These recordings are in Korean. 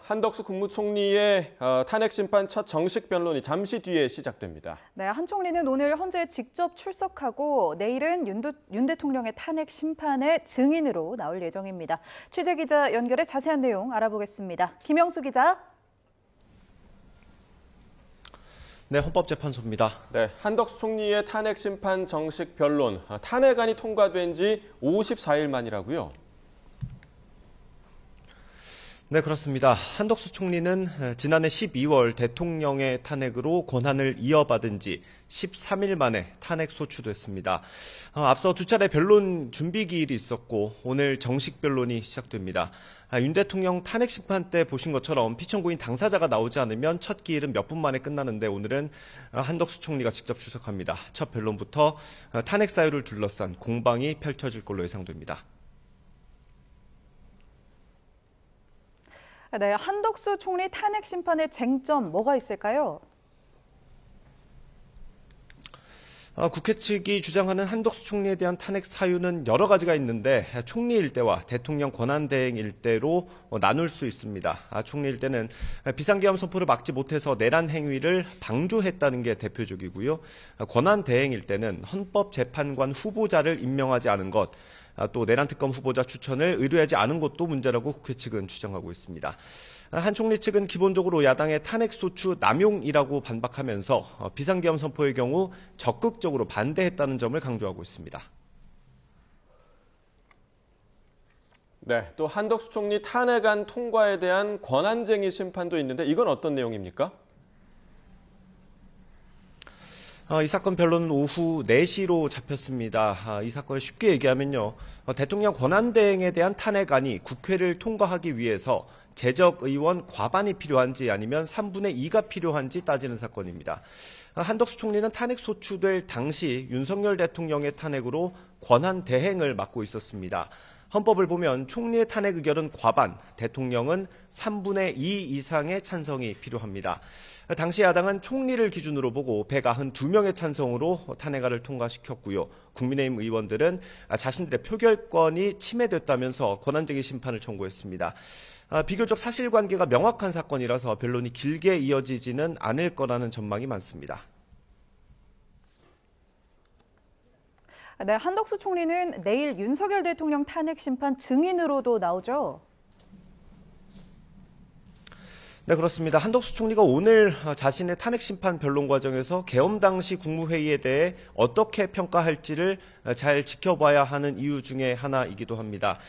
한덕수 국무총리의 탄핵 심판 첫 정식 변론이 잠시 뒤에 시작됩니다. 네, 한 총리는 오늘 헌재에 직접 출석하고 내일은 윤 대통령의 탄핵 심판의 증인으로 나올 예정입니다. 취재기자 연결해 자세한 내용 알아보겠습니다. 김영수 기자. 네, 헌법재판소입니다. 네, 한덕수 총리의 탄핵 심판 정식 변론, 탄핵안이 통과된 지 54일 만이라고요? 네, 그렇습니다. 한덕수 총리는 지난해 12월 대통령의 탄핵으로 권한을 이어받은 지 13일 만에 탄핵 소추됐습니다. 앞서 두 차례 변론 준비 기일이 있었고 오늘 정식 변론이 시작됩니다. 윤 대통령 탄핵 심판 때 보신 것처럼 피청구인 당사자가 나오지 않으면 첫 기일은 몇 분 만에 끝나는데 오늘은 한덕수 총리가 직접 출석합니다. 첫 변론부터 탄핵 사유를 둘러싼 공방이 펼쳐질 걸로 예상됩니다. 네, 한덕수 총리 탄핵 심판의 쟁점 뭐가 있을까요? 국회 측이 주장하는 한덕수 총리에 대한 탄핵 사유는 여러 가지가 있는데 총리 일대와 대통령 권한대행 일대로 나눌 수 있습니다. 총리 일대는 비상계엄 선포를 막지 못해서 내란 행위를 방조했다는 게 대표적이고요. 권한대행 일대는 헌법재판관 후보자를 임명하지 않은 것, 또 내란특검 후보자 추천을 의뢰하지 않은 것도 문제라고 국회 측은 주장하고 있습니다. 한 총리 측은 기본적으로 야당의 탄핵소추 남용이라고 반박하면서 비상계엄 선포의 경우 적극적으로 반대했다는 점을 강조하고 있습니다. 네, 또 한덕수 총리 탄핵안 통과에 대한 권한쟁의 심판도 있는데 이건 어떤 내용입니까? 이 사건 변론은 오후 4시로 잡혔습니다. 이 사건을 쉽게 얘기하면요. 대통령 권한대행에 대한 탄핵안이 국회를 통과하기 위해서 재적 의원 과반이 필요한지 아니면 3분의 2가 필요한지 따지는 사건입니다. 한덕수 총리는 탄핵 소추될 당시 윤석열 대통령의 탄핵으로 권한대행을 맡고 있었습니다. 헌법을 보면 총리의 탄핵 의결은 과반, 대통령은 3분의 2 이상의 찬성이 필요합니다. 당시 야당은 총리를 기준으로 보고 192명의 찬성으로 탄핵안을 통과시켰고요. 국민의힘 의원들은 자신들의 표결권이 침해됐다면서 권한쟁의 심판을 청구했습니다. 비교적 사실관계가 명확한 사건이라서 변론이 길게 이어지지는 않을 거라는 전망이 많습니다. 네, 한덕수 총리는 내일 윤석열 대통령 탄핵 심판 증인으로도 나오죠? 네, 그렇습니다. 한덕수 총리가 오늘 자신의 탄핵 심판 변론 과정에서 계엄 당시 국무회의에 대해 어떻게 평가할지를 잘 지켜봐야 하는 이유 중에 하나이기도 합니다.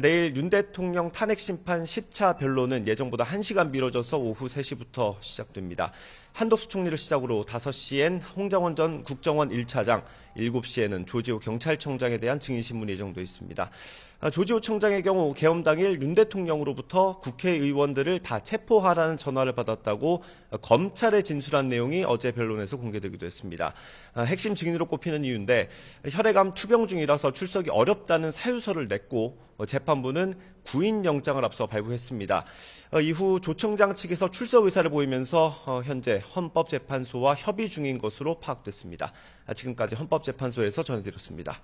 내일 윤 대통령 탄핵 심판 10차 변론은 예정보다 1시간 미뤄져서 오후 3시부터 시작됩니다. 한덕수 총리를 시작으로 5시엔 홍장원 전 국정원 1차장, 7시에는 조지호 경찰청장에 대한 증인신문이 예정돼 있습니다. 조지호 청장의 경우 계엄 당일 윤 대통령으로부터 국회의원들을 다 체포하라는 전화를 받았다고 검찰에 진술한 내용이 어제 변론에서 공개되기도 했습니다. 핵심 증인으로 꼽히는 이유인데 혈액암 투병 중이라서 출석이 어렵다는 사유서를 냈고 재판부는 구인영장을 앞서 발부했습니다. 이후 조 청장 측에서 출석 의사를 보이면서 현재 헌법재판소와 협의 중인 것으로 파악됐습니다. 지금까지 헌법재판소에서 전해드렸습니다.